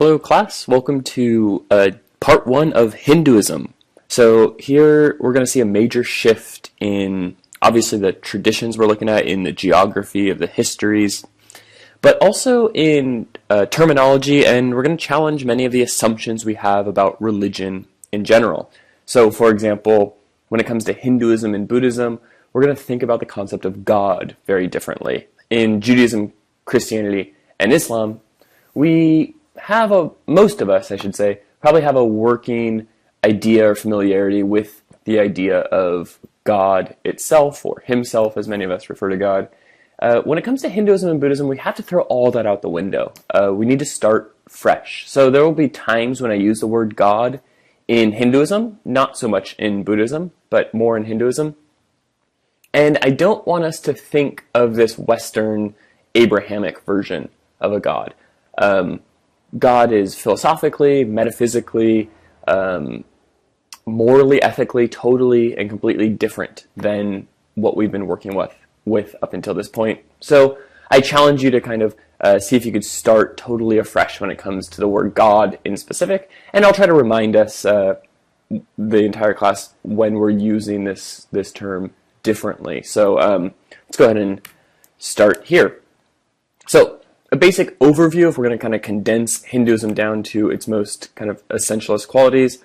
Hello, class. Welcome to part one of Hinduism. So here we're going to see a major shift in, obviously, the traditions we're looking at, in the geography of the histories, but also in terminology, and we're going to challenge many of the assumptions we have about religion in general. So, for example, when it comes to Hinduism and Buddhism, we're going to think about the concept of God very differently. In Judaism, Christianity, and Islam, most of us, I should say, probably have a working idea or familiarity with the idea of God itself, or himself, as many of us refer to God. When it comes to Hinduism and Buddhism, we have to throw all that out the window. We need to start fresh. So there will be times when I use the word God in Hinduism, not so much in Buddhism, but more in Hinduism. And I don't want us to think of this Western Abrahamic version of a God. God is philosophically, metaphysically, morally, ethically, totally and completely different than what we've been working with up until this point. So I challenge you to kind of see if you could start totally afresh when it comes to the word God in specific, and I'll try to remind us the entire class when we're using this term differently. So let's go ahead and start here. So a basic overview, if we're going to kind of condense Hinduism down to its most kind of essentialist qualities,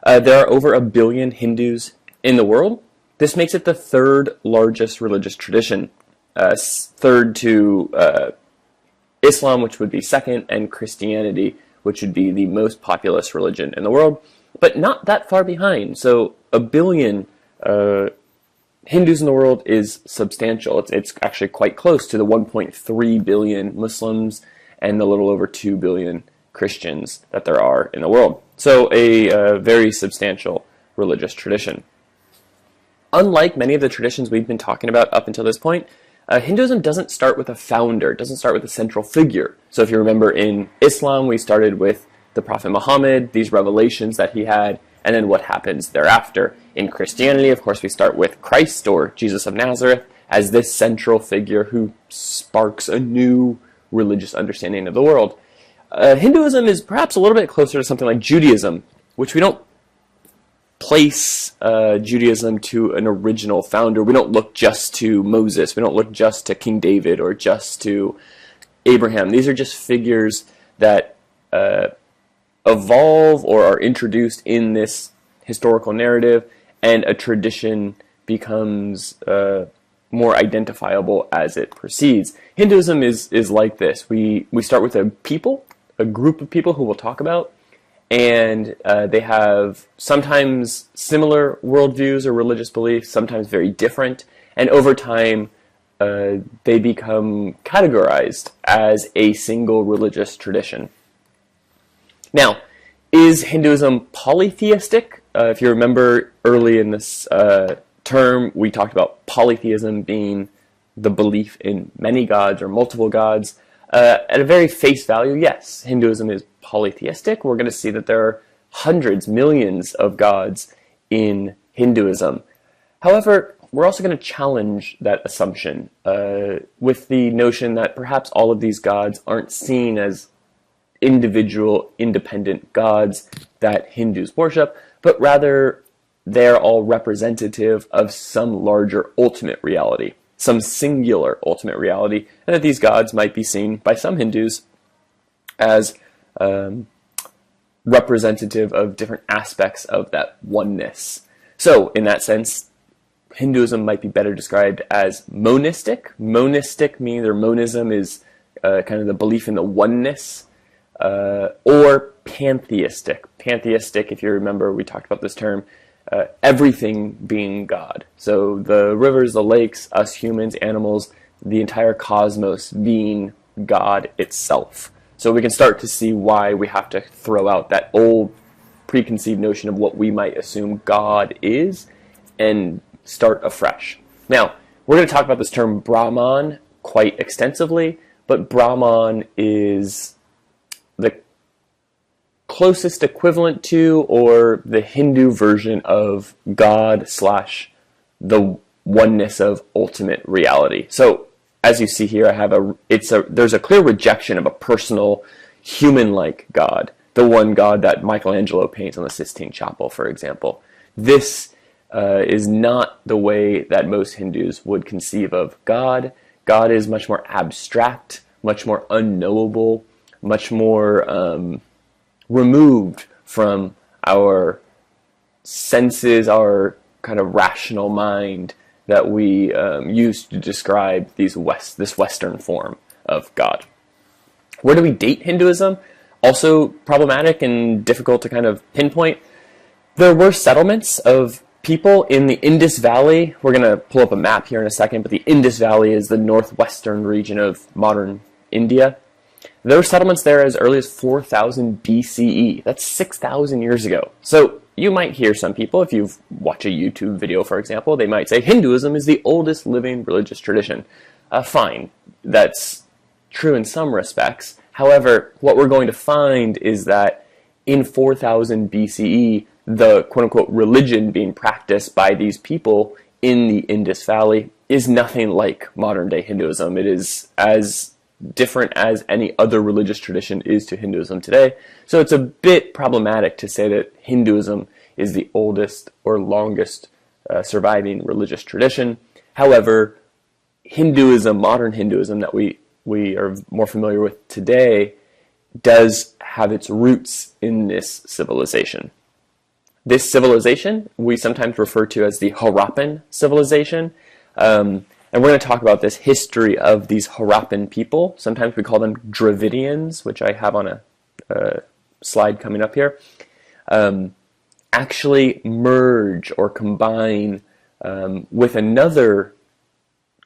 there are over 1 billion Hindus in the world. This makes it the third largest religious tradition, third to Islam, which would be second, and Christianity, which would be the most populous religion in the world, but not that far behind. So 1 billion Hindus in the world is substantial. It's actually quite close to the 1.3 billion Muslims and the little over 2 billion Christians that there are in the world. So a very substantial religious tradition. Unlike many of the traditions we've been talking about up until this point, Hinduism doesn't start with a founder, it doesn't start with a central figure. So if you remember, in Islam, we started with the Prophet Muhammad, these revelations that he had, and then what happens thereafter. In Christianity, of course, we start with Christ, or Jesus of Nazareth, as this central figure who sparks a new religious understanding of the world. Hinduism is perhaps a little bit closer to something like Judaism, which we don't place Judaism to an original founder. We don't look just to Moses. We don't look just to King David or just to Abraham. These are just figures that evolve or are introduced in this historical narrative, and a tradition becomes more identifiable as it proceeds. Hinduism is like this. We start with a group of people who we'll talk about, and they have sometimes similar worldviews or religious beliefs, sometimes very different, and over time they become categorized as a single religious tradition. Now, is Hinduism polytheistic? If you remember early in this term, we talked about polytheism being the belief in many gods or multiple gods. At a very face value, yes, Hinduism is polytheistic. We're going to see that there are hundreds, millions of gods in Hinduism. However, we're also going to challenge that assumption with the notion that perhaps all of these gods aren't seen as individual, independent gods that Hindus worship, but rather they're all representative of some larger ultimate reality, some singular ultimate reality, and that these gods might be seen by some Hindus as representative of different aspects of that oneness. So, in that sense, Hinduism might be better described as monistic. Monistic means, or monism is kind of the belief in the oneness, or pantheistic. Pantheistic, if you remember, we talked about this term, everything being God. So the rivers, the lakes, us humans, animals, the entire cosmos being God itself. So we can start to see why we have to throw out that old preconceived notion of what we might assume God is and start afresh. Now, we're going to talk about this term Brahman quite extensively, but Brahman is the closest equivalent to, or the Hindu version of, God / the oneness of ultimate reality. So as you see here, there's a clear rejection of a personal, human-like God, the one God that Michelangelo paints on the Sistine Chapel, for example. This is not the way that most Hindus would conceive of God. God is much more abstract, much more unknowable, much more removed from our senses, our kind of rational mind that we use to describe this Western form of God. Where do we date Hinduism? Also problematic and difficult to kind of pinpoint. There were settlements of people in the Indus Valley. We're going to pull up a map here in a second, but the Indus Valley is the northwestern region of modern India. There were settlements there as early as 4000 BCE. That's 6,000 years ago. So you might hear some people, if you watch a YouTube video, for example, they might say Hinduism is the oldest living religious tradition. Fine, that's true in some respects. However, what we're going to find is that in 4000 BCE, the quote-unquote religion being practiced by these people in the Indus Valley is nothing like modern-day Hinduism. It is as different as any other religious tradition is to Hinduism today. So it's a bit problematic to say that Hinduism is the oldest or longest surviving religious tradition. However, Hinduism, modern Hinduism that we are more familiar with today, does have its roots in this civilization. This civilization we sometimes refer to as the Harappan civilization. And we're going to talk about this history of these Harappan people. Sometimes we call them Dravidians, which I have on a slide coming up here. Actually merge or combine with another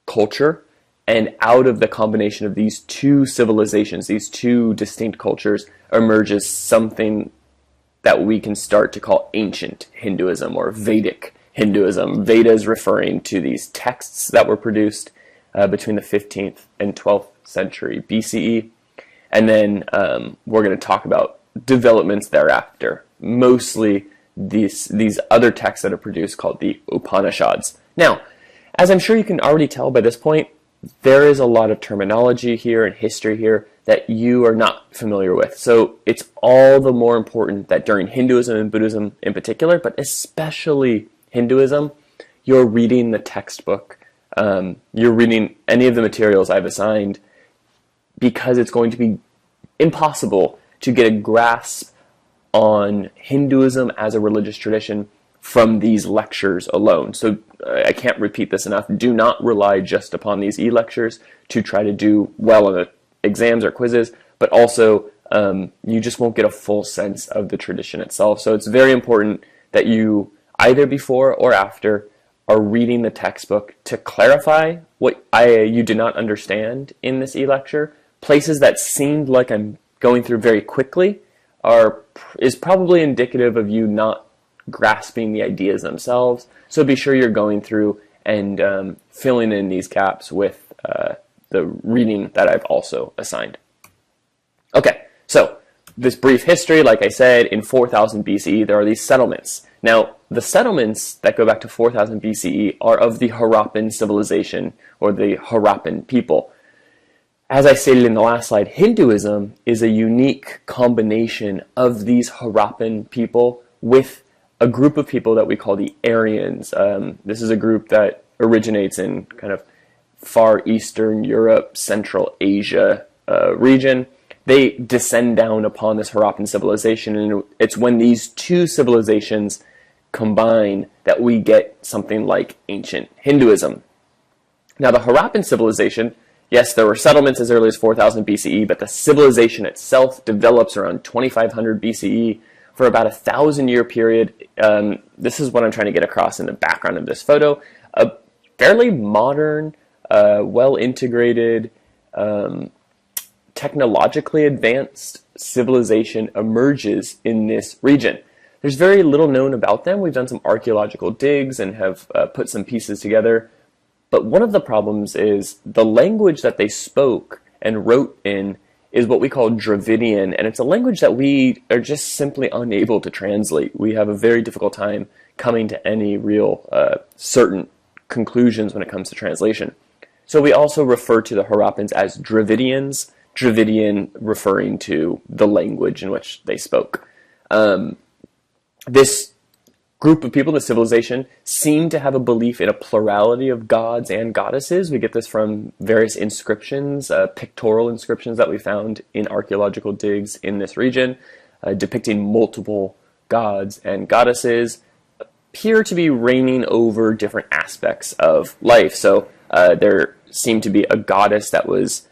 culture, and out of the combination of these two civilizations, these two distinct cultures, emerges something that we can start to call ancient Hinduism or Vedic Hinduism. Vedas referring to these texts that were produced between the 15th and 12th century BCE. And then we're going to talk about developments thereafter, mostly these other texts that are produced called the Upanishads. Now, as I'm sure you can already tell by this point, there is a lot of terminology here and history here that you are not familiar with. So it's all the more important that during Hinduism and Buddhism in particular, but especially Hinduism, you're reading the textbook, you're reading any of the materials I've assigned, because it's going to be impossible to get a grasp on Hinduism as a religious tradition from these lectures alone. So I can't repeat this enough. Do not rely just upon these e-lectures to try to do well on the exams or quizzes, but also you just won't get a full sense of the tradition itself. So it's very important that you, either before or after, are reading the textbook to clarify what you did not understand in this e-lecture. Places that seemed like I'm going through very quickly is probably indicative of you not grasping the ideas themselves. So be sure you're going through and filling in these gaps with the reading that I've also assigned. Okay, so this brief history, like I said, in 4000 BCE, there are these settlements. Now, the settlements that go back to 4000 BCE are of the Harappan civilization, or the Harappan people. As I stated in the last slide, Hinduism is a unique combination of these Harappan people with a group of people that we call the Aryans. This is a group that originates in kind of Far Eastern Europe, Central Asia region. They descend down upon this Harappan civilization, and it's when these two civilizations combine that we get something like ancient Hinduism. Now, the Harappan civilization, yes, there were settlements as early as 4000 BCE, but the civilization itself develops around 2500 BCE for about 1,000-year period. This is what I'm trying to get across in the background of this photo. A fairly modern, well-integrated, technologically advanced civilization emerges in this region. There's very little known about them. We've done some archaeological digs and have put some pieces together. But one of the problems is the language that they spoke and wrote in is what we call Dravidian, and it's a language that we are just simply unable to translate. We have a very difficult time coming to any real certain conclusions when it comes to translation. So we also refer to the Harappans as Dravidians. Dravidian referring to the language in which they spoke. This group of people, the civilization, seemed to have a belief in a plurality of gods and goddesses. We get this from various inscriptions, pictorial inscriptions that we found in archaeological digs in this region, depicting multiple gods and goddesses appear to be reigning over different aspects of life. So there seemed to be a goddess that was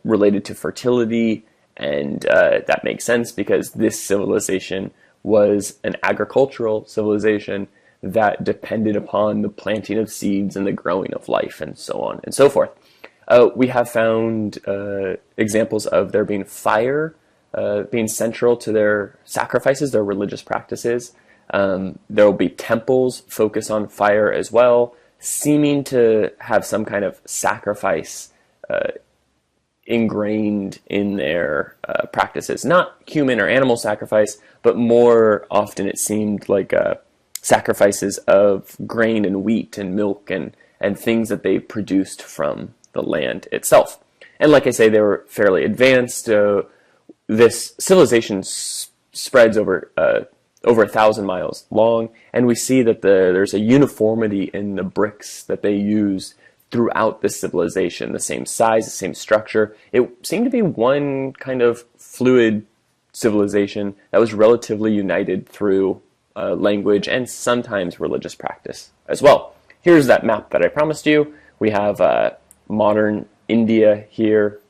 related to fertility, and that makes sense because this civilization was an agricultural civilization that depended upon the planting of seeds and the growing of life and so on and so forth. We have found examples of there being fire being central to their sacrifices, their religious practices. There will be temples focused on fire as well, seeming to have some kind of sacrifice ingrained in their practices. Not human or animal sacrifice, but more often it seemed like sacrifices of grain and wheat and milk and things that they produced from the land itself. And like I say, they were fairly advanced. This civilization spreads over 1,000 miles long, and we see that there's a uniformity in the bricks that they use throughout the civilization, the same size, the same structure. It seemed to be one kind of fluid civilization that was relatively united through language and sometimes religious practice as well. Here's that map that I promised you. We have modern India here,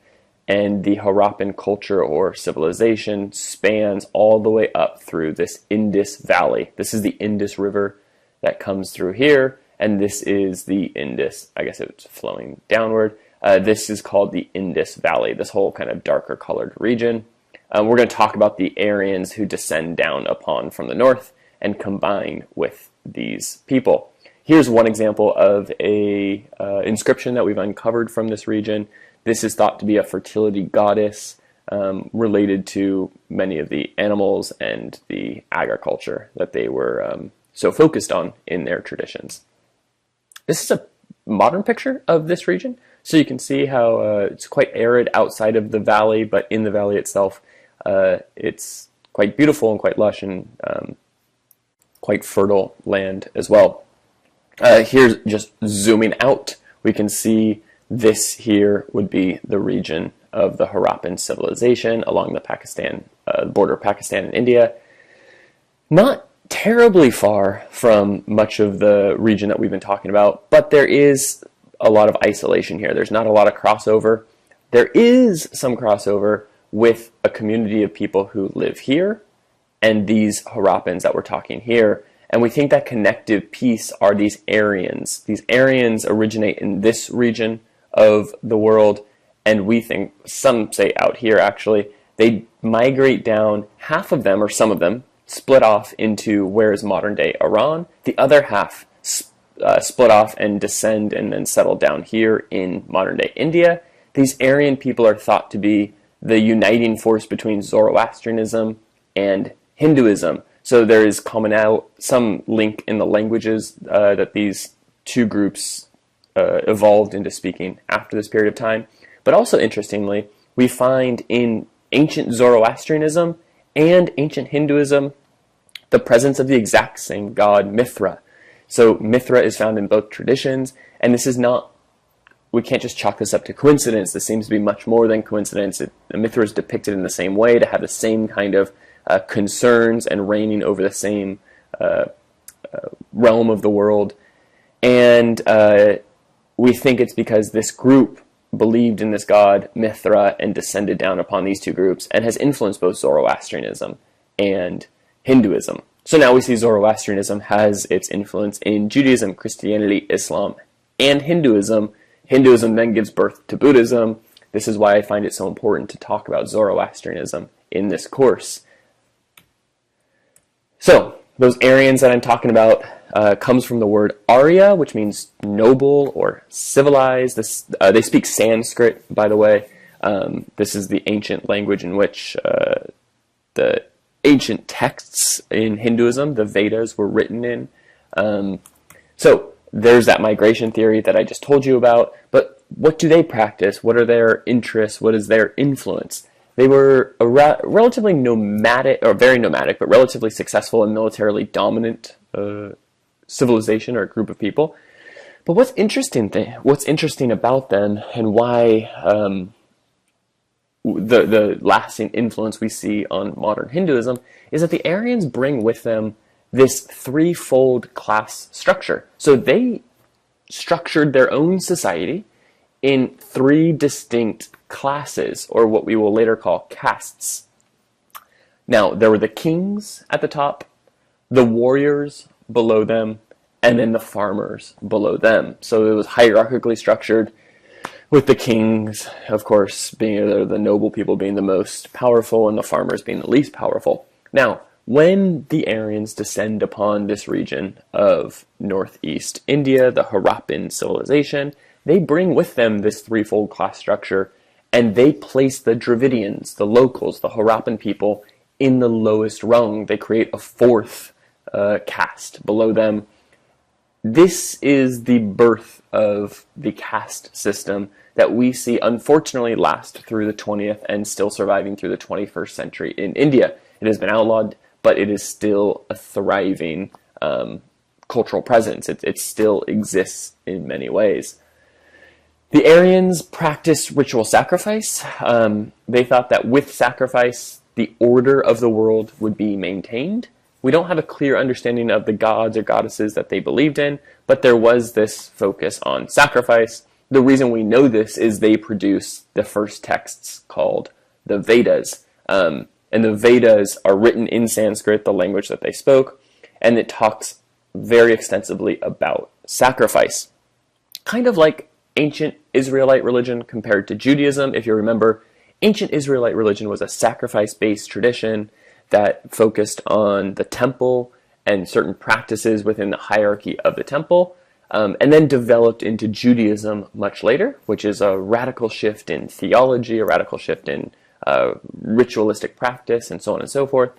and the Harappan culture or civilization spans all the way up through this Indus Valley. This is the Indus River that comes through here, and this is the Indus. I guess it's flowing downward. This is called the Indus Valley, this whole kind of darker colored region. We're going to talk about the Aryans who descend down upon from the north and combine with these people. Here's one example of a inscription that we've uncovered from this region. This is thought to be a fertility goddess related to many of the animals and the agriculture that they were so focused on in their traditions. This is a modern picture of this region. So you can see how it's quite arid outside of the valley, but in the valley itself, it's quite beautiful and quite lush and quite fertile land as well. Here's just zooming out. We can see this here would be the region of the Harappan civilization along the border of Pakistan and India. Not terribly far from much of the region that we've been talking about, but there is a lot of isolation here. There's not a lot of crossover. There is some crossover with a community of people who live here and these Harappans that we're talking here. And we think that connective piece are these Aryans. These Aryans originate in this region of the world, and we think, some say out here actually, they migrate down, half of them, or some of them, split off into where is modern day Iran. The other half split off and descend and then settle down here in modern day India. These Aryan people are thought to be the uniting force between Zoroastrianism and Hinduism. So there is some link in the languages that these two groups evolved into speaking after this period of time. But also interestingly, we find in ancient Zoroastrianism and ancient Hinduism the presence of the exact same god Mithra. So Mithra is found in both traditions, and this is not, we can't just chalk this up to coincidence. This seems to be much more than coincidence. Mithra is depicted in the same way, to have the same kind of concerns and reigning over the same realm of the world. And we think it's because this group believed in this god Mithra and descended down upon these two groups and has influenced both Zoroastrianism and Hinduism. So now we see Zoroastrianism has its influence in Judaism, Christianity, Islam, and Hinduism. Hinduism then gives birth to Buddhism. This is why I find it so important to talk about Zoroastrianism in this course. So, those Aryans that I'm talking about comes from the word Arya, which means noble or civilized. They speak Sanskrit, by the way. This is the ancient language in which the ancient texts in Hinduism, the Vedas, were written in. So there's that migration theory that I just told you about. But what do they practice? What are their interests? What is their influence? They were a relatively nomadic, or very nomadic, but relatively successful and militarily dominant civilization or group of people. But what's interesting about them, and why the lasting influence we see on modern Hinduism, is that the Aryans bring with them this threefold class structure. So they structured their own society in three distinct classes, or what we will later call castes. Now, there were the kings at the top, the warriors below them, and then the farmers below them. So it was hierarchically structured, with the kings, of course, being the noble people being the most powerful, and the farmers being the least powerful. Now, when the Aryans descend upon this region of northeast India, the Harappan civilization, they bring with them this threefold class structure, and they place the Dravidians, the locals, the Harappan people, in the lowest rung. They create a fourth caste below them. This is the birth of the caste system that we see, unfortunately, last through the 20th and still surviving through the 21st century in India. It has been outlawed, but it is still a thriving cultural presence. It still exists in many ways. The Aryans practiced ritual sacrifice. They thought that with sacrifice, the order of the world would be maintained. We don't have a clear understanding of the gods or goddesses that they believed in, but there was this focus on sacrifice. The reason we know this is they produced the first texts called the Vedas. And the Vedas are written in Sanskrit, the language that they spoke, and it talks very extensively about sacrifice. Kind of like ancient Israelite religion compared to Judaism. If you remember, ancient Israelite religion was a sacrifice-based tradition that focused on the temple and certain practices within the hierarchy of the temple, and then developed into Judaism much later, which is a radical shift in theology, a radical shift in ritualistic practice, and so on and so forth.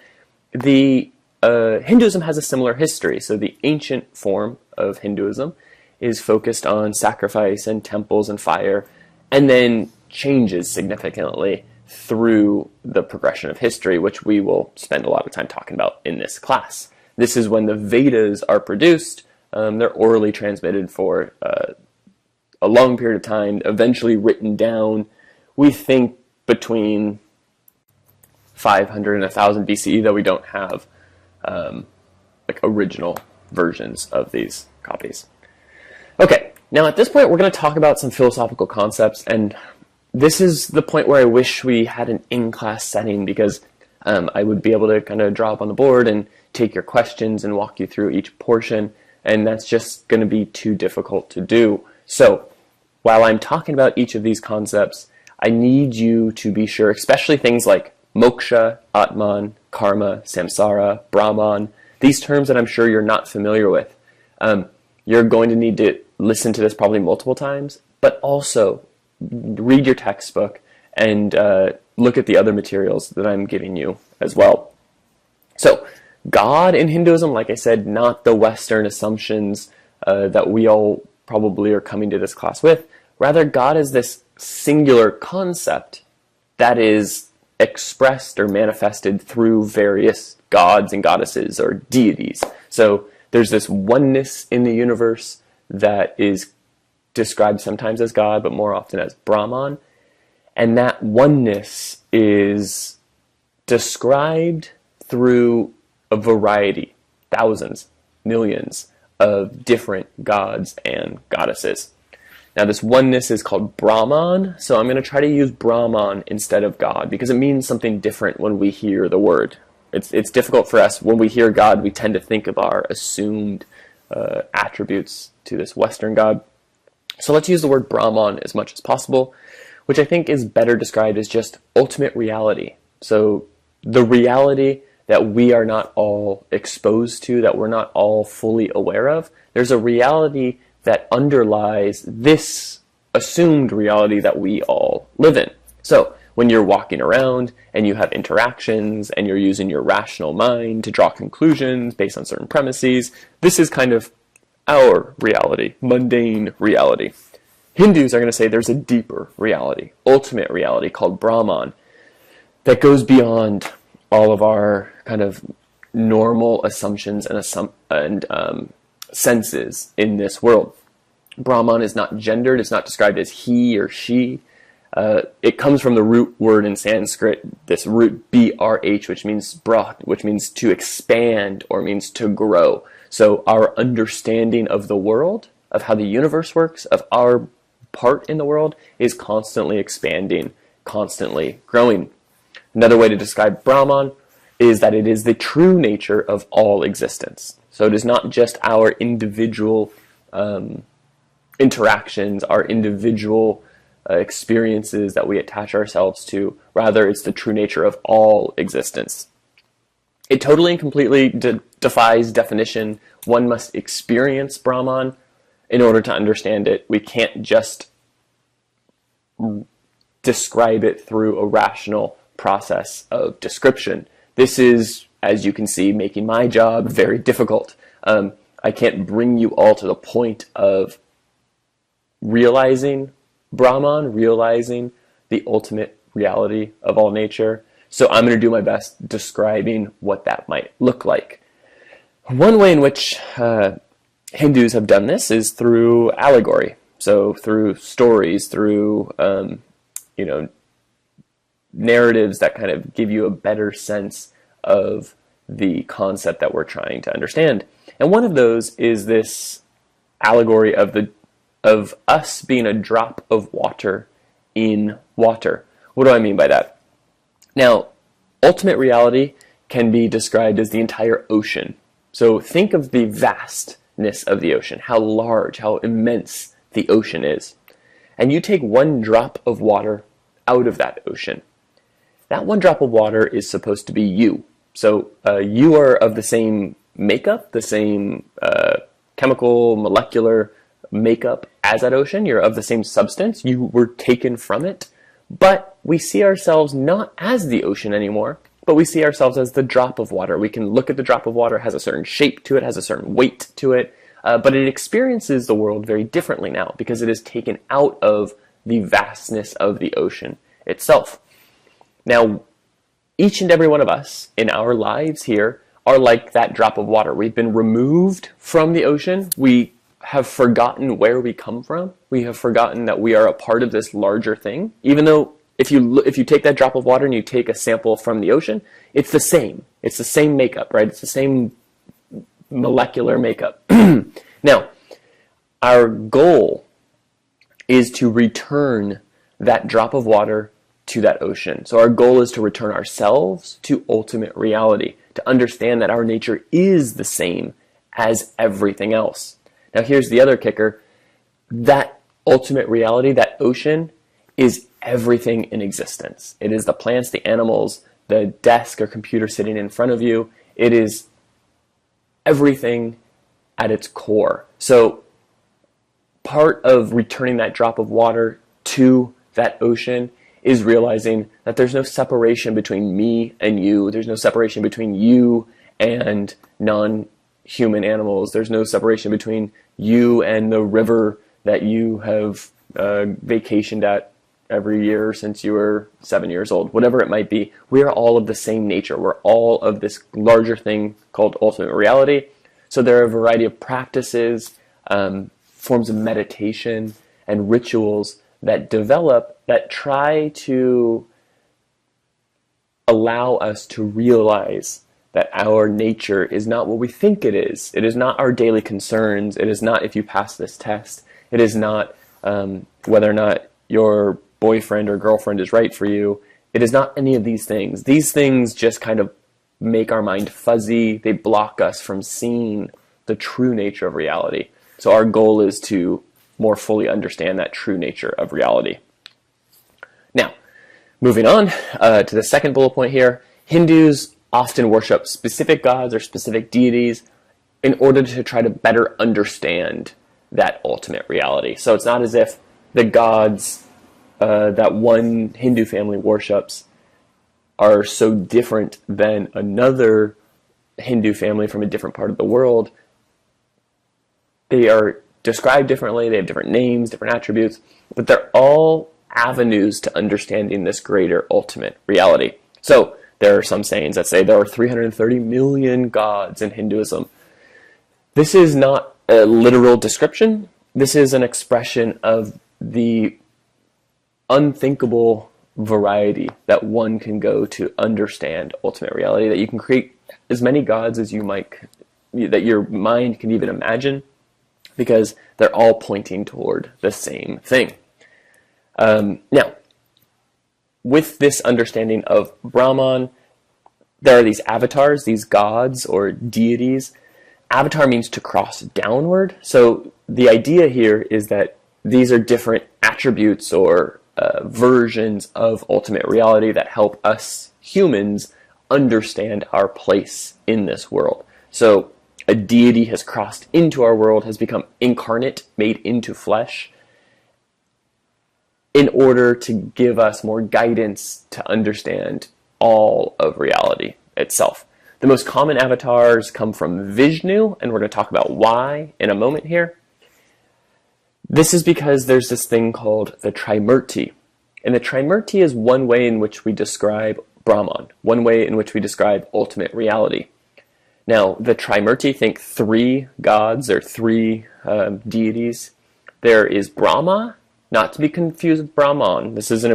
The Hinduism has a similar history. So the ancient form of Hinduism is focused on sacrifice and temples and fire, and then changes significantly through the progression of history, which we will spend a lot of time talking about in this class. This is when the Vedas are produced. They're orally transmitted for a long period of time, eventually written down, we think between 500 and 1000 BCE, though we don't have like original versions of these copies. Okay, now at this point we're going to talk about some philosophical concepts, and this is the point where I wish we had an in-class setting, because I would be able to kind of draw up on the board and take your questions and walk you through each portion, and that's just going to be too difficult to do. So while I'm talking about each of these concepts, I need you to be sure, especially things like moksha, atman, karma, samsara, brahman, these terms that I'm sure you're not familiar with. You're going to need to listen to this probably multiple times, but also read your textbook and look at the other materials that I'm giving you as well. So, God in Hinduism, like I said, not the Western assumptions that we all probably are coming to this class with. Rather, God is this singular concept that is expressed or manifested through various gods and goddesses or deities. So there's this oneness in the universe that is described sometimes as God, but more often as Brahman. And that oneness is described through a variety, thousands, millions of different gods and goddesses. Now this oneness is called Brahman, so I'm going to try to use Brahman instead of God, because it means something different when we hear the word. It's difficult for us. When we hear God, we tend to think of our assumed attributes to this Western God. So let's use the word Brahman as much as possible, which I think is better described as just ultimate reality. So the reality that we are not all exposed to, that we're not all fully aware of. There's a reality that underlies this assumed reality that we all live in. So when you're walking around and you have interactions and you're using your rational mind to draw conclusions based on certain premises, this is kind of our reality, mundane reality. Hindus are going to say there's a deeper reality, ultimate reality called Brahman, that goes beyond all of our kind of normal assumptions and senses in this world. Brahman is not gendered. It's not described as he or she. It comes from the root word in Sanskrit, this root BRH, which means brah, which means to expand or means to grow. So our understanding of the world, of how the universe works, of our part in the world is constantly expanding, constantly growing. Another way to describe Brahman is that it is the true nature of all existence. So it is not just our individual interactions, our individual experiences that we attach ourselves to. Rather, it's the true nature of all existence. It totally and completely defies definition. One must experience Brahman in order to understand it. We can't just describe it through a rational process of description. This is, as you can see, making my job very difficult. I can't bring you all to the point of realizing Brahman, realizing the ultimate reality of all nature. So I'm going to do my best describing what that might look like. One way in which Hindus have done this is through allegory. So through stories, through narratives that kind of give you a better sense of the concept that we're trying to understand. And one of those is this allegory of us being a drop of water in water. What do I mean by that? Now, ultimate reality can be described as the entire ocean. So think of the vastness of the ocean, how large, how immense the ocean is. And you take one drop of water out of that ocean. That one drop of water is supposed to be you. So you are of the same makeup, the same chemical, molecular makeup as that ocean. You're of the same substance. You were taken from it. But we see ourselves not as the ocean anymore, but we see ourselves as the drop of water. We can look at the drop of water, it has a certain shape to it, has a certain weight to it, but it experiences the world very differently now because it is taken out of the vastness of the ocean itself. Now, each and every one of us in our lives here are like that drop of water. We've been removed from the ocean. We have forgotten where we come from. We have forgotten that we are a part of this larger thing. Even though if you take that drop of water and you take a sample from the ocean, it's the same. It's the same makeup, right? It's the same molecular makeup. Now, our goal is to return that drop of water to that ocean. So our goal is to return ourselves to ultimate reality, to understand that our nature is the same as everything else. Now here's the other kicker. That ultimate reality, that ocean, is everything in existence. It is the plants, the animals, the desk or computer sitting in front of you. It is everything at its core. So part of returning that drop of water to that ocean is realizing that there's no separation between me and you. There's no separation between you and non-human animals. There's no separation between you and the river that you have vacationed at every year since you were 7 years old. Whatever it might be, we are all of the same nature. We're all of this larger thing called ultimate reality. So there are a variety of practices, forms of meditation, and rituals that develop that try to allow us to realize that our nature is not what we think it is. It is not our daily concerns. It is not if you pass this test. It is not whether or not your boyfriend or girlfriend is right for you. It is not any of these things. These things just kind of make our mind fuzzy. They block us from seeing the true nature of reality. So our goal is to more fully understand that true nature of reality. Now, moving on to the second bullet point here, Hindus often worship specific gods or specific deities in order to try to better understand that ultimate reality. So it's not as if the gods that one Hindu family worships are so different than another Hindu family from a different part of the world. They are described differently, they have different names, different attributes, but they're all avenues to understanding this greater ultimate reality. So there are some sayings that say there are 330 million gods in Hinduism. This is not a literal description. This is an expression of the unthinkable variety that one can go to understand ultimate reality, that you can create as many gods as that your mind can even imagine, because they're all pointing toward the same thing. Now, with this understanding of Brahman, there are these avatars, these gods or deities. Avatar means to cross downward. So the idea here is that these are different attributes or versions of ultimate reality that help us humans understand our place in this world. So a deity has crossed into our world, has become incarnate, made into flesh, in order to give us more guidance to understand all of reality itself. The most common avatars come from Vishnu, and we're going to talk about why in a moment here. This is because there's this thing called the Trimurti. And the Trimurti is one way in which we describe Brahman, one way in which we describe ultimate reality. Now, the Trimurti, think three gods or three deities. There is Brahma, not to be confused with Brahman. This is a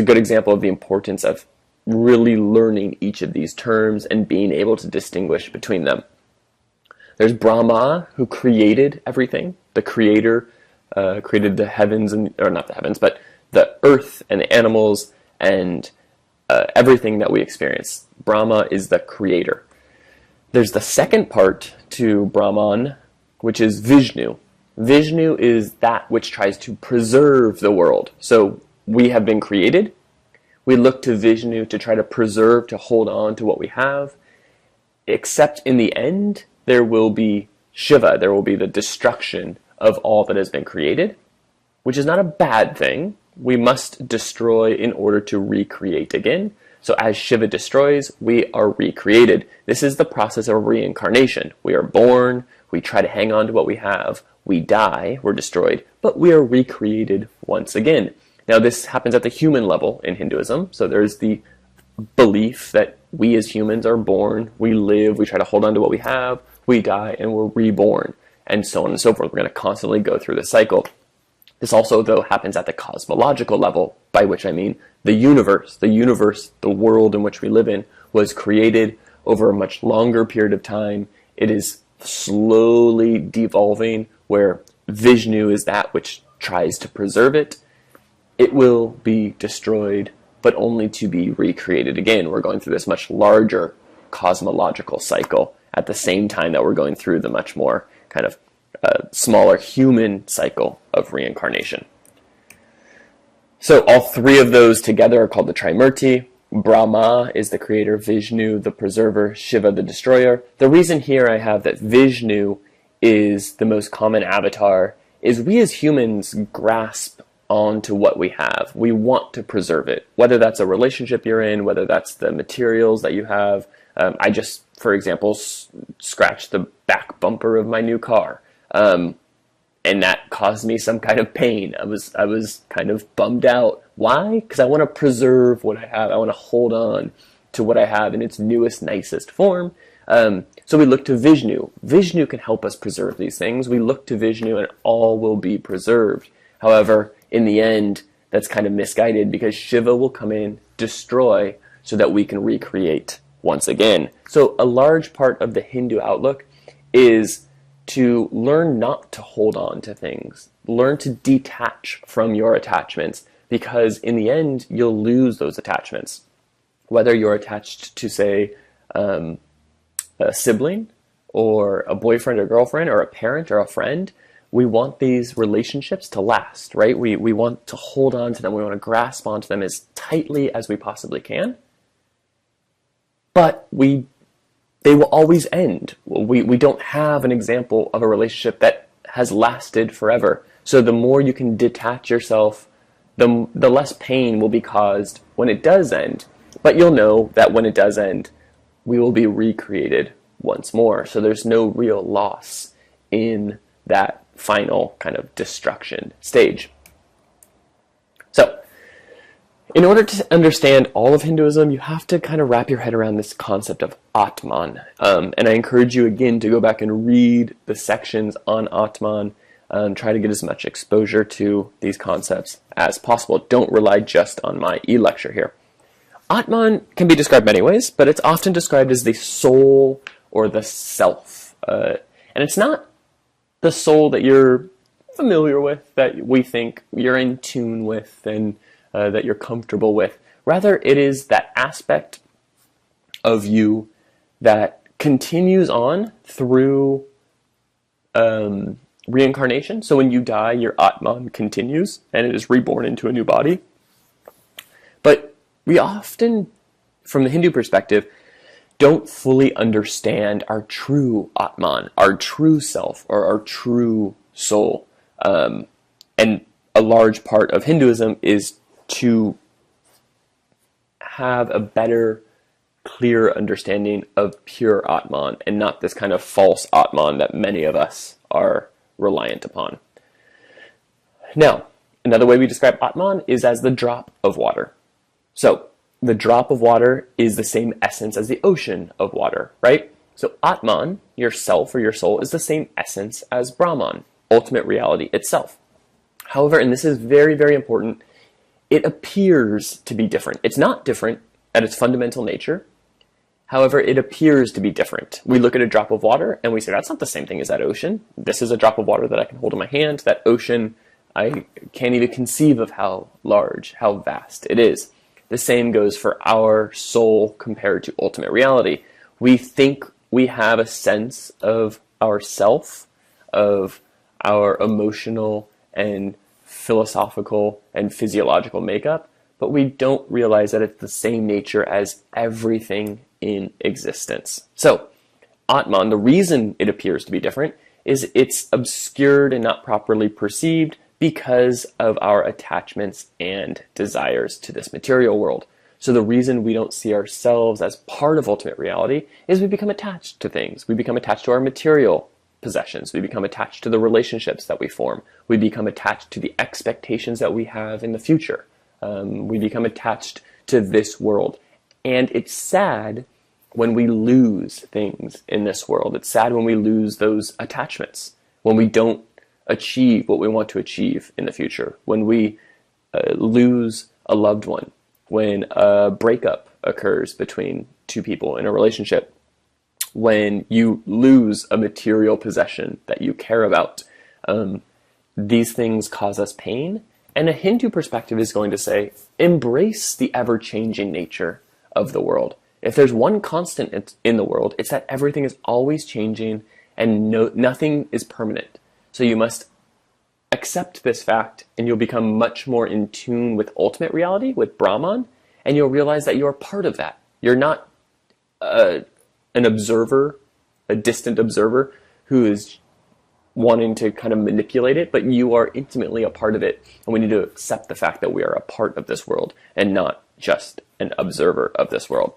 good example of the importance of really learning each of these terms and being able to distinguish between them. There's Brahma, who created everything. The creator created the heavens, or not the heavens, but the earth and the animals and everything that we experience. Brahma is the creator. There's the second part to Brahman, which is Vishnu. Vishnu is that which tries to preserve the world. So we have been created. We look to Vishnu to try to preserve, to hold on to what we have. Except in the end, there will be Shiva. There will be the destruction of all that has been created, which is not a bad thing. We must destroy in order to recreate again. So as Shiva destroys, we are recreated. This is the process of reincarnation. We are born, we try to hang on to what we have, we die, we're destroyed, but we are recreated once again. Now this happens at the human level in Hinduism. So there's the belief that we as humans are born, we live, we try to hold on to what we have, we die, and we're reborn, and so on and so forth. We're going to constantly go through the cycle. This also, though, happens at the cosmological level, by which I mean the universe. The universe, the world in which we live in, was created over a much longer period of time. It is slowly devolving, where Vishnu is that which tries to preserve it. It will be destroyed, but only to be recreated again. We're going through this much larger cosmological cycle at the same time that we're going through the much more kind of smaller human cycle of reincarnation. So all three of those together are called the Trimurti. Brahma is the creator, Vishnu the preserver, Shiva the destroyer. The reason here I have that Vishnu is the most common avatar is we as humans grasp onto what we have. We want to preserve it, whether that's a relationship you're in, whether that's the materials that you have. I just, for example, scratched the back bumper of my new car. And that caused me some kind of pain. I was kind of bummed out. Why? Because I want to preserve what I have. I want to hold on to what I have in its newest, nicest form. So we look to Vishnu. Vishnu can help us preserve these things. We look to Vishnu and all will be preserved. However, in the end, that's kind of misguided because Shiva will come in, destroy, so that we can recreate once again. So a large part of the Hindu outlook is to learn not to hold on to things. Learn to detach from your attachments, because in the end, you'll lose those attachments. Whether you're attached to, say, a sibling, or a boyfriend or girlfriend, or a parent or a friend, we want these relationships to last, right? We want to hold on to them. We want to grasp onto them as tightly as we possibly can. But they will always end. We don't have an example of a relationship that has lasted forever. So the more you can detach yourself, the less pain will be caused when it does end. But you'll know that when it does end, we will be recreated once more. So there's no real loss in that final kind of destruction stage. So, in order to understand all of Hinduism, you have to kind of wrap your head around this concept of Atman. And I encourage you again to go back and read the sections on Atman, try to get as much exposure to these concepts as possible. Don't rely just on my e-lecture here. Atman can be described many ways, but it's often described as the soul or the self. And it's not the soul that you're familiar with, that we think you're in tune with, and that you're comfortable with. Rather, it is that aspect of you that continues on through reincarnation. So when you die, your Atman continues, and it is reborn into a new body. But we often, from the Hindu perspective, don't fully understand our true Atman, our true self, or our true soul. And a large part of Hinduism is to have a better, clearer understanding of pure Atman, and not this kind of false Atman that many of us are reliant upon. Now, another way we describe Atman is as the drop of water. So, the drop of water is the same essence as the ocean of water, right? So Atman, yourself or your soul, is the same essence as Brahman, ultimate reality itself. However, and this is very, very important, it appears to be different. It's not different at its fundamental nature. However, it appears to be different. We look at a drop of water and we say, that's not the same thing as that ocean. This is a drop of water that I can hold in my hand. That ocean, I can't even conceive of how large, how vast it is. The same goes for our soul compared to ultimate reality. We think we have a sense of ourself, of our emotional and philosophical and physiological makeup, but we don't realize that it's the same nature as everything in existence. So, Atman, the reason it appears to be different is it's obscured and not properly perceived because of our attachments and desires to this material world. So the reason we don't see ourselves as part of ultimate reality is we become attached to things. We become attached to our material possessions. We become attached to the relationships that we form. We become attached to the expectations that we have in the future. We become attached to this world. And it's sad when we lose things in this world. It's sad when we lose those attachments, when we don't achieve what we want to achieve in the future, when we lose a loved one, when a breakup occurs between two people in a relationship, when you lose a material possession that you care about. These things cause us pain, and a Hindu perspective is going to say, embrace the ever-changing nature of the world. If there's one constant in the world, it's that everything is always changing and nothing is permanent. So you must accept this fact, and you'll become much more in tune with ultimate reality, with Brahman, and you'll realize that you're part of that. You're not an observer, a distant observer, who is wanting to kind of manipulate it, but you are intimately a part of it, and we need to accept the fact that we are a part of this world, and not just an observer of this world.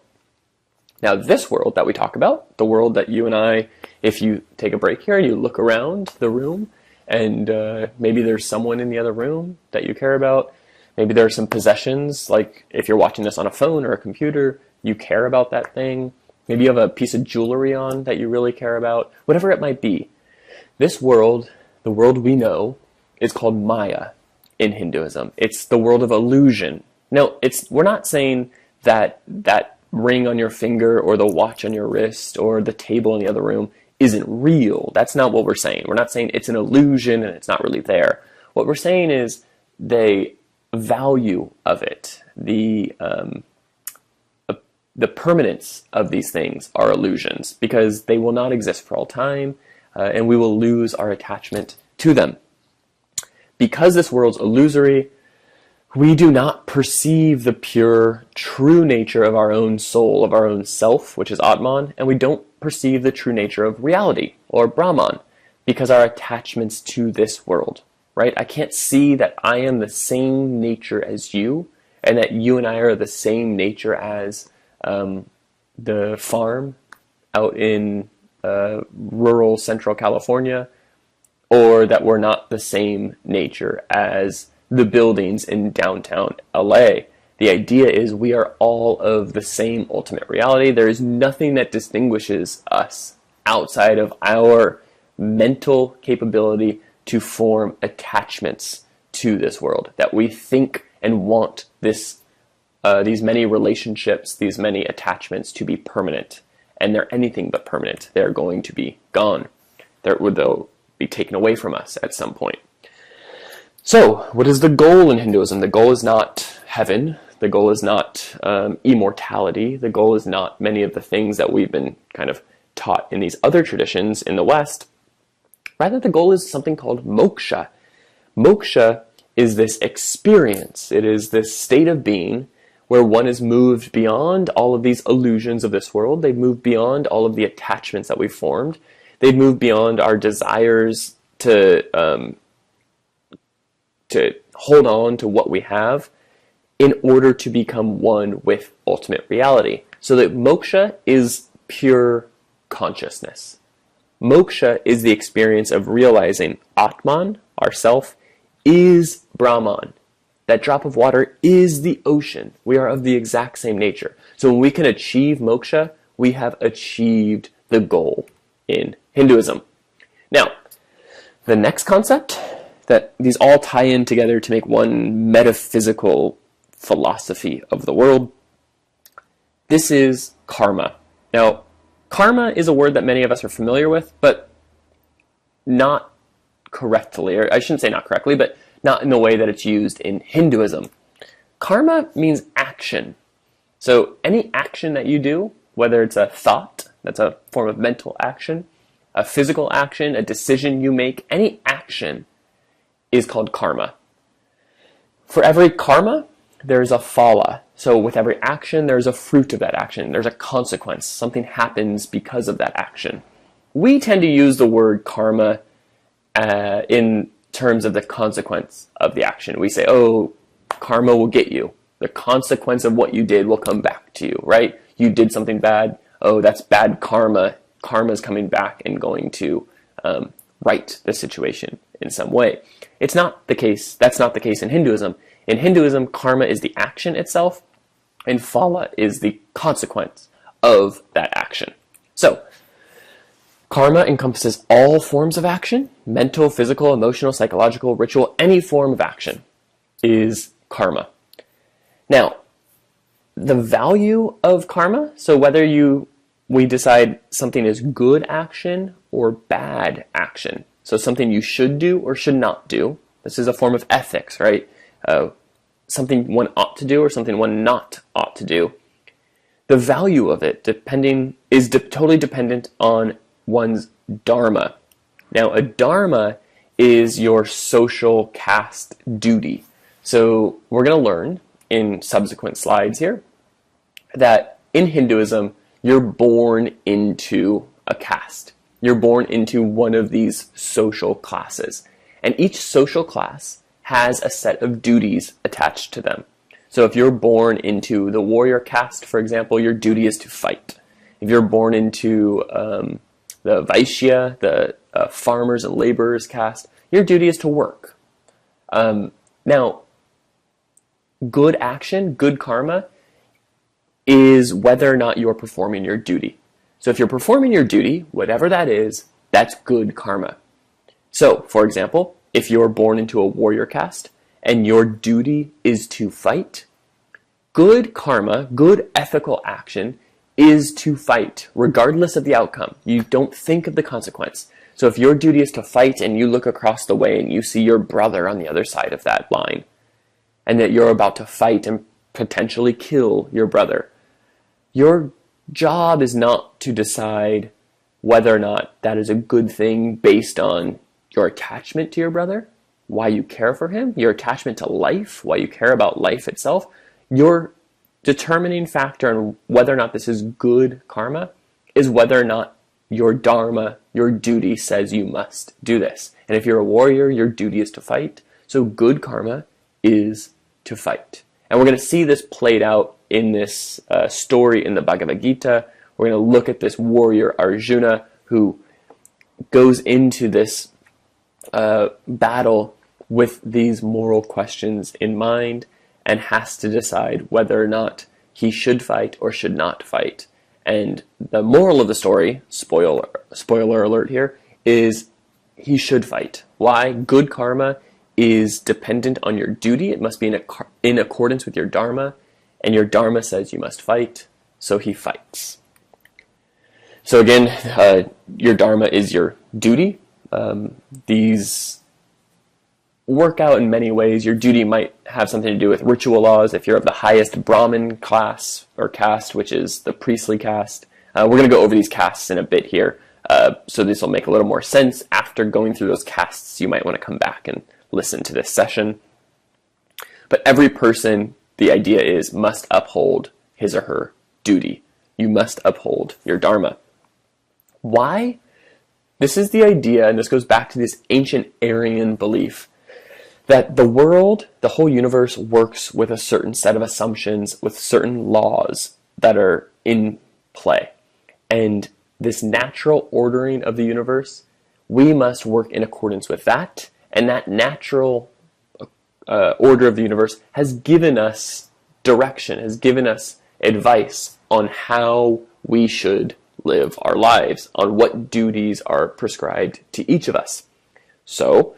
Now, this world that we talk about, the world that you and I, if you take a break here and you look around the room, and maybe there's someone in the other room that you care about, maybe there are some possessions, like if you're watching this on a phone or a computer, you care about that thing. Maybe you have a piece of jewelry on that you really care about, whatever it might be. This world, the world we know, is called Maya in Hinduism. It's the world of illusion. Now, we're not saying that ring on your finger or the watch on your wrist or the table in the other room isn't real. That's not what we're saying. We're not saying it's an illusion and it's not really there. What we're saying is the value of it, the permanence of these things are illusions, because they will not exist for all time, and we will lose our attachment to them. Because this world's illusory, we do not perceive the pure, true nature of our own soul, of our own self, which is Atman, and we don't perceive the true nature of reality, or Brahman, because our attachments to this world, right? I can't see that I am the same nature as you, and that you and I are the same nature as the farm out in rural central California, or that we're not the same nature as the buildings in downtown LA. The idea is we are all of the same ultimate reality. There is nothing that distinguishes us outside of our mental capability to form attachments to this world, that we think and want these many relationships, these many attachments to be permanent. And they're anything but permanent. They're going to be gone. They'll be taken away from us at some point. So, what is the goal in Hinduism? The goal is not heaven. The goal is not immortality. The goal is not many of the things that we've been kind of taught in these other traditions in the West. Rather, the goal is something called moksha. Moksha is this experience. It is this state of being where one is moved beyond all of these illusions of this world. They've moved beyond all of the attachments that we've formed. They've moved beyond our desires to hold on to what we have in order to become one with ultimate reality. So that moksha is pure consciousness. Moksha is the experience of realizing Atman, ourself, is Brahman. That drop of water is the ocean. We are of the exact same nature. So when we can achieve moksha, we have achieved the goal in Hinduism. Now, the next concept, that these all tie in together to make one metaphysical philosophy of the world, this is karma. Now, karma is a word that many of us are familiar with, but not correctly, or I shouldn't say not correctly, but not in the way that it's used in Hinduism. Karma means action. So any action that you do, whether it's a thought, that's a form of mental action, a physical action, a decision you make, any action is called karma. For every karma, there's a phala. So with every action, there's a fruit of that action. There's a consequence. Something happens because of that action. We tend to use the word karma in terms of the consequence of the action. We say, oh, karma will get you. The consequence of what you did will come back to you, right? You did something bad. Oh, that's bad karma. Karma's coming back and going to right the situation in some way. It's not the case. That's not the case in Hinduism. In Hinduism, karma is the action itself, and phala is the consequence of that action. So, karma encompasses all forms of action, mental, physical, emotional, psychological, ritual, any form of action is karma. Now, the value of karma, so whether we decide something is good action or bad action, so something you should do or should not do, this is a form of ethics, right? Something one ought to do or something one not ought to do. The value of it is totally dependent on one's dharma. Now, a dharma is your social caste duty. So we're going to learn in subsequent slides here that in Hinduism, you're born into a caste. You're born into one of these social classes. And each social class has a set of duties attached to them. So if you're born into the warrior caste, for example, your duty is to fight. If you're born into the Vaishya, the farmers and laborers caste, your duty is to work. Now, good action, good karma, is whether or not you're performing your duty. So if you're performing your duty, whatever that is, that's good karma. So, for example, if you're born into a warrior caste and your duty is to fight, good karma, good ethical action is to fight, regardless of the outcome. You don't think of the consequence. So if your duty is to fight and you look across the way and you see your brother on the other side of that line, and that you're about to fight and potentially kill your brother, your job is not to decide whether or not that is a good thing based on your attachment to your brother, why you care for him, your attachment to life, why you care about life itself. Your determining factor on whether or not this is good karma is whether or not your dharma, your duty says you must do this. And if you're a warrior, your duty is to fight. So good karma is to fight. And we're going to see this played out in this story in the Bhagavad Gita. We're going to look at this warrior Arjuna who goes into this battle with these moral questions in mind and has to decide whether or not he should fight or should not fight. And the moral of the story, spoiler alert here, is he should fight. Why? Good karma is dependent on your duty. It must be in accordance with your dharma, and your dharma says you must fight, so he fights. So again, your dharma is your duty. These work out in many ways. Your duty might have something to do with ritual laws. If you're of the highest Brahmin class or caste, which is the priestly caste, we're going to go over these castes in a bit here. So this will make a little more sense. After going through those castes, you might want to come back and listen to this session. But every person, the idea is, must uphold his or her duty. You must uphold your dharma. Why? This is the idea, and this goes back to this ancient Aryan belief that the world, the whole universe, works with a certain set of assumptions, with certain laws that are in play. And this natural ordering of the universe, we must work in accordance with that. And that natural order of the universe has given us direction, has given us advice on how we should live our lives, on what duties are prescribed to each of us. So,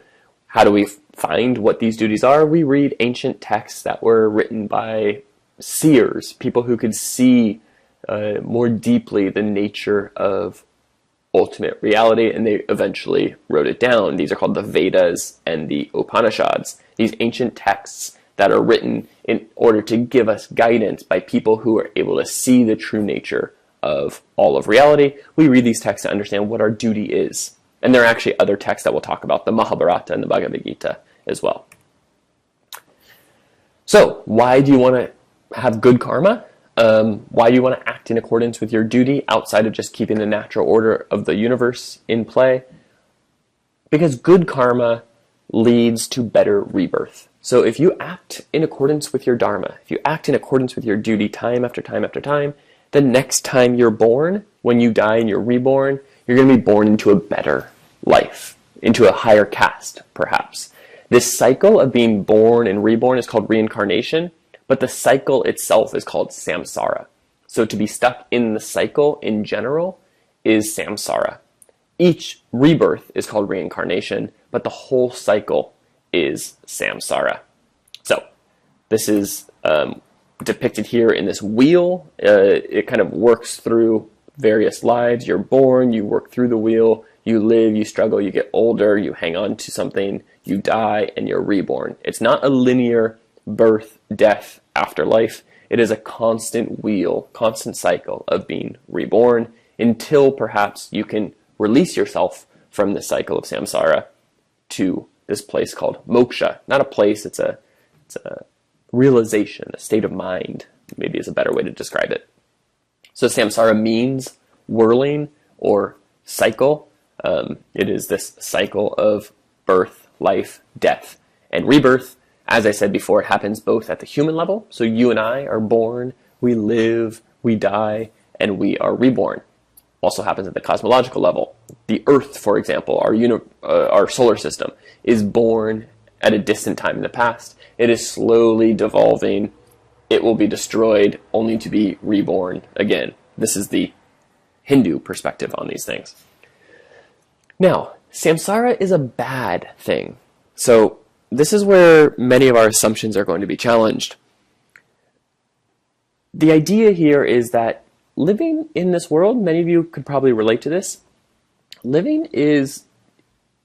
how do we find what these duties are? We read ancient texts that were written by seers, people who could see more deeply the nature of ultimate reality, and they eventually wrote it down. These are called the Vedas and the Upanishads. These ancient texts that are written in order to give us guidance by people who are able to see the true nature of all of reality. We read these texts to understand what our duty is. And there are actually other texts that we'll talk about, the Mahabharata and the Bhagavad Gita as well. So, why do you want to have good karma? Why do you want to act in accordance with your duty outside of just keeping the natural order of the universe in play? Because good karma leads to better rebirth. So if you act in accordance with your dharma, if you act in accordance with your duty time after time after time, the next time you're born, when you die and you're reborn, you're going to be born into a better life, into a higher caste, perhaps. This cycle of being born and reborn is called reincarnation, but the cycle itself is called samsara. So to be stuck in the cycle in general is samsara. Each rebirth is called reincarnation, but the whole cycle is samsara. So this is depicted here in this wheel. It kind of works through various lives. You're born, you work through the wheel, you live, you struggle, you get older, you hang on to something, you die, and you're reborn. It's not a linear birth, death, afterlife. It is a constant wheel, constant cycle of being reborn until perhaps you can release yourself from the cycle of samsara to this place called moksha. Not a place, it's a realization, a state of mind, maybe is a better way to describe it. So samsara means whirling or cycle. It is this cycle of birth, life, death, and rebirth. As I said before, it happens both at the human level. So you and I are born, we live, we die, and we are reborn. Also happens at the cosmological level. The Earth, for example, our solar system, is born at a distant time in the past. It is slowly devolving. It will be destroyed only to be reborn again. This is the Hindu perspective on these things. Now, samsara is a bad thing. So this is where many of our assumptions are going to be challenged. The idea here is that living in this world, many of you could probably relate to this, living is,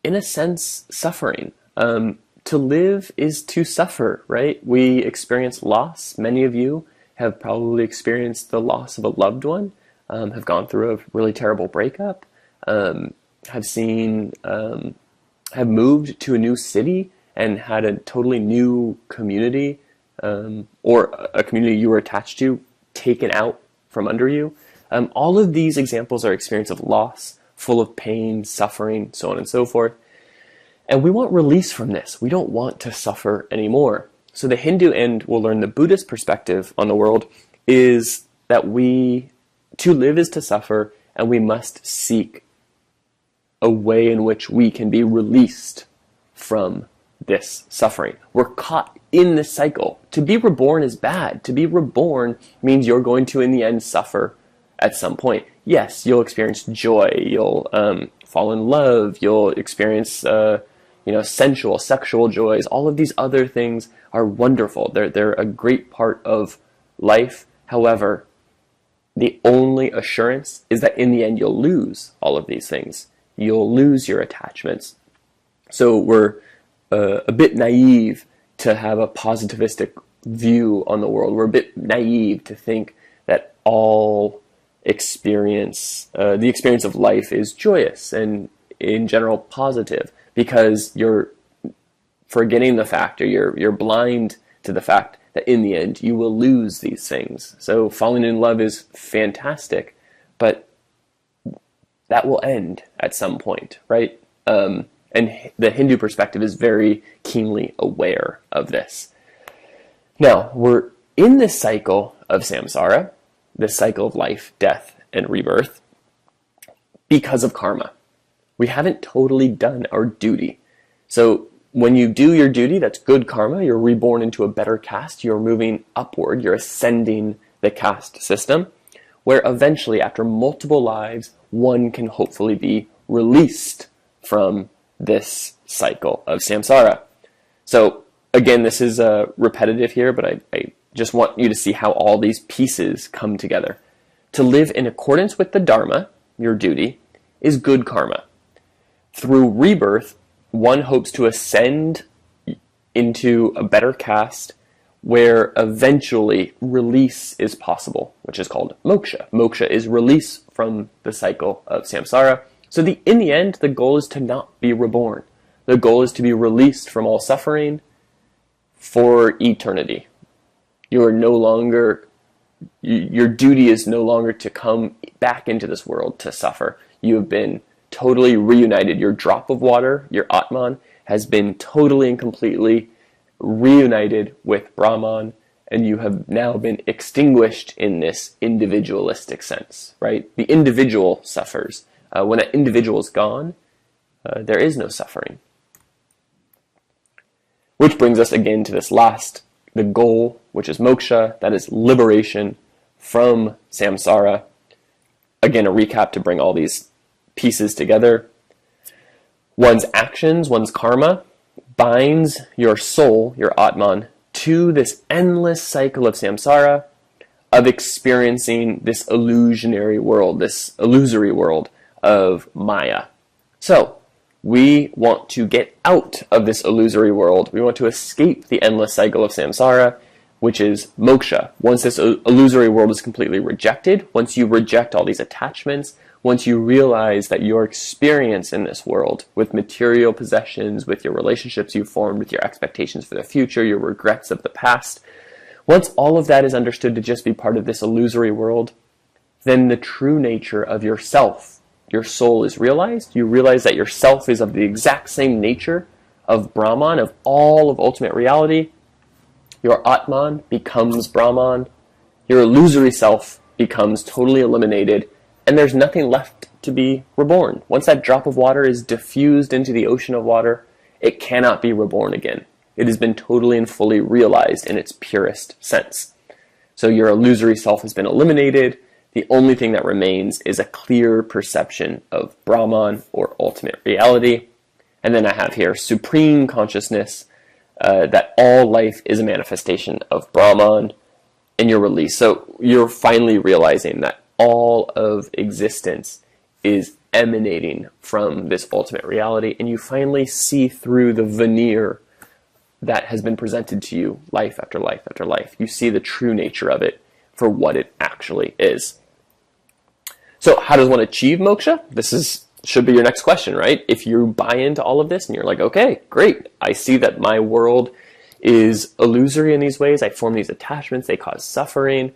in a sense, suffering. To live is to suffer, right? We experience loss. Many of you have probably experienced the loss of a loved one, have gone through a really terrible breakup, have moved to a new city and had a totally new community, or a community you were attached to, taken out from under you. All of these examples are experience of loss, full of pain, suffering, so on and so forth. And we want release from this. We don't want to suffer anymore. So the Hindu, and we'll learn the Buddhist perspective on the world, is that to live is to suffer, and we must seek a way in which we can be released from this suffering. We're caught in this cycle. To be reborn is bad. To be reborn means you're going to, in the end, suffer at some point. Yes, you'll experience joy. You'll fall in love. You'll experience, sensual, sexual joys. All of these other things are wonderful. They're a great part of life. However, the only assurance is that in the end you'll lose all of these things. You'll lose your attachments. So we're a bit naive to have a positivistic view on the world. We're a bit naive to think that all the experience of life is joyous and in general positive, because you're forgetting the fact, or you're blind to the fact that in the end you will lose these things. So falling in love is fantastic, but that will end at some point, right? And the Hindu perspective is very keenly aware of this. Now, we're in this cycle of samsara, this cycle of life, death, and rebirth, because of karma. We haven't totally done our duty. So when you do your duty, that's good karma. You're reborn into a better caste. You're moving upward. You're ascending the caste system, where eventually, after multiple lives, one can hopefully be released from this cycle of samsara. So again, this is repetitive here, but I just want you to see how all these pieces come together. To live in accordance with the Dharma, your duty, is good karma. Through rebirth, one hopes to ascend into a better caste where eventually release is possible, which is called moksha. Moksha is release from the cycle of samsara. So in the end, the goal is to not be reborn. The goal is to be released from all suffering for eternity. Your duty is no longer to come back into this world to suffer. You have been totally reunited. Your drop of water, your Atman, has been totally and completely reunited with Brahman, and you have now been extinguished in this individualistic sense, right? The individual suffers. When an individual is gone, there is no suffering. Which brings us again to the goal, which is moksha, that is liberation from samsara. Again, a recap to bring all these pieces together. One's actions, one's karma, binds your soul, your Atman, to this endless cycle of samsara, of experiencing this illusory world of Maya. So, we want to get out of this illusory world. We want to escape the endless cycle of samsara, which is moksha. Once this illusory world is completely rejected, once you reject all these attachments, once you realize that your experience in this world, with material possessions, with your relationships you've formed, with your expectations for the future, your regrets of the past, once all of that is understood to just be part of this illusory world, then the true nature of yourself, your soul, is realized. You realize that yourself is of the exact same nature of Brahman, of all of ultimate reality. Your Atman becomes Brahman. Your illusory self becomes totally eliminated, and there's nothing left to be reborn. Once that drop of water is diffused into the ocean of water, it cannot be reborn again. It has been totally and fully realized in its purest sense. So your illusory self has been eliminated. The only thing that remains is a clear perception of Brahman, or ultimate reality. And then I have here supreme consciousness, that all life is a manifestation of Brahman, and you're released. So you're finally realizing that all of existence is emanating from this ultimate reality, and you finally see through the veneer that has been presented to you life after life after life. You see the true nature of it for what it actually is. So how does one achieve moksha? This should be your next question, right? If you buy into all of this and you're like, okay, great, I see that my world is illusory in these ways. I form these attachments, they cause suffering.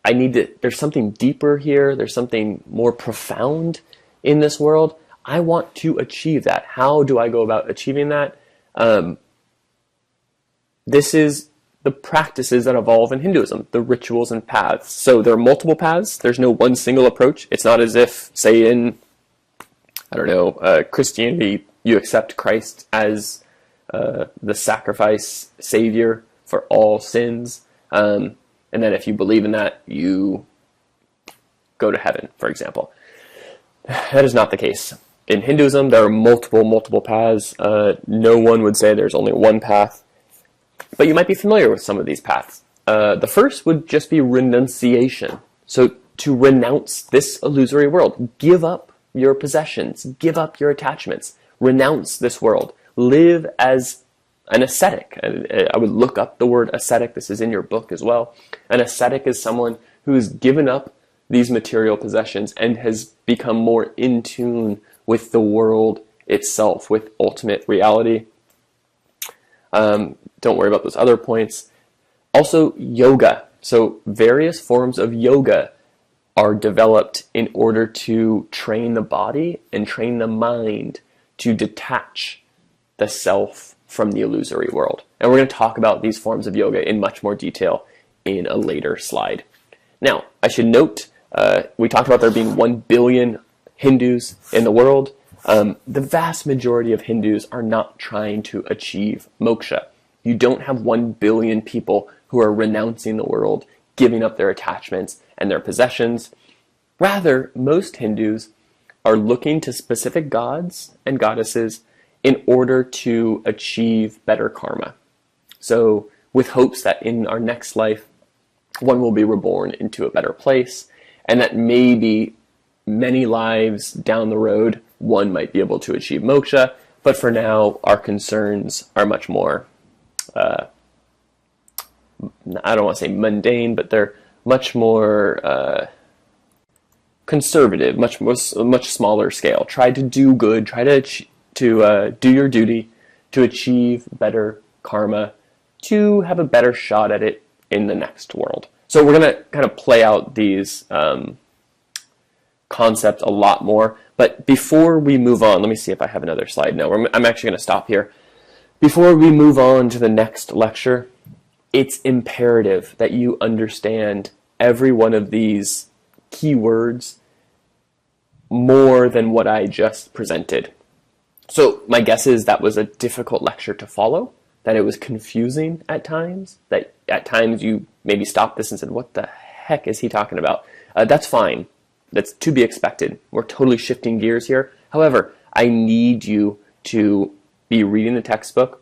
There's something deeper here. There's something more profound in this world. I want to achieve that. How do I go about achieving that? This is the practices that evolve in Hinduism, the rituals and paths. So there are multiple paths. There's no one single approach. It's not as if, say, in, Christianity, you accept Christ as the sacrifice savior for all sins, and then if you believe in that, you go to heaven, for example. That is not the case. In Hinduism, there are multiple paths. No one would say there's only one path, but you might be familiar with some of these paths. The first would just be renunciation. So to renounce this illusory world, give up your possessions, give up your attachments, renounce this world, live as an ascetic. I would look up the word ascetic. This is in your book as well. An ascetic is someone who has given up these material possessions and has become more in tune with the world itself, with ultimate reality. Don't worry about those other points. Also, yoga. So various forms of yoga are developed in order to train the body and train the mind to detach the self from the illusory world. And we're going to talk about these forms of yoga in much more detail in a later slide. Now, I should note, we talked about there being 1 billion Hindus in the world. The vast majority of Hindus are not trying to achieve moksha. You don't have 1 billion people who are renouncing the world, giving up their attachments and their possessions. Rather, most Hindus are looking to specific gods and goddesses in order to achieve better karma. So, with hopes that in our next life, one will be reborn into a better place, and that maybe many lives down the road, one might be able to achieve moksha, but for now, our concerns are much more, I don't want to say mundane, but they're much more conservative, much smaller scale. Try to do good, try to do your duty, to achieve better karma, to have a better shot at it in the next world. So we're going to kind of play out these concepts a lot more. But before we move on, let me see if I have another slide. No, I'm actually going to stop here. Before we move on to the next lecture, it's imperative that you understand every one of these keywords more than what I just presented. So my guess is that was a difficult lecture to follow, that it was confusing at times, that at times you maybe stopped this and said, what the heck is he talking about? That's fine. That's to be expected. We're totally shifting gears here. However, I need you to be reading the textbook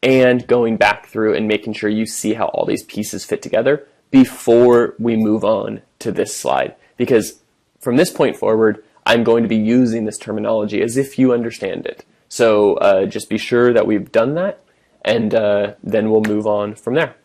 and going back through and making sure you see how all these pieces fit together before we move on to this slide. Because from this point forward, I'm going to be using this terminology as if you understand it. So just be sure that we've done that, and then we'll move on from there.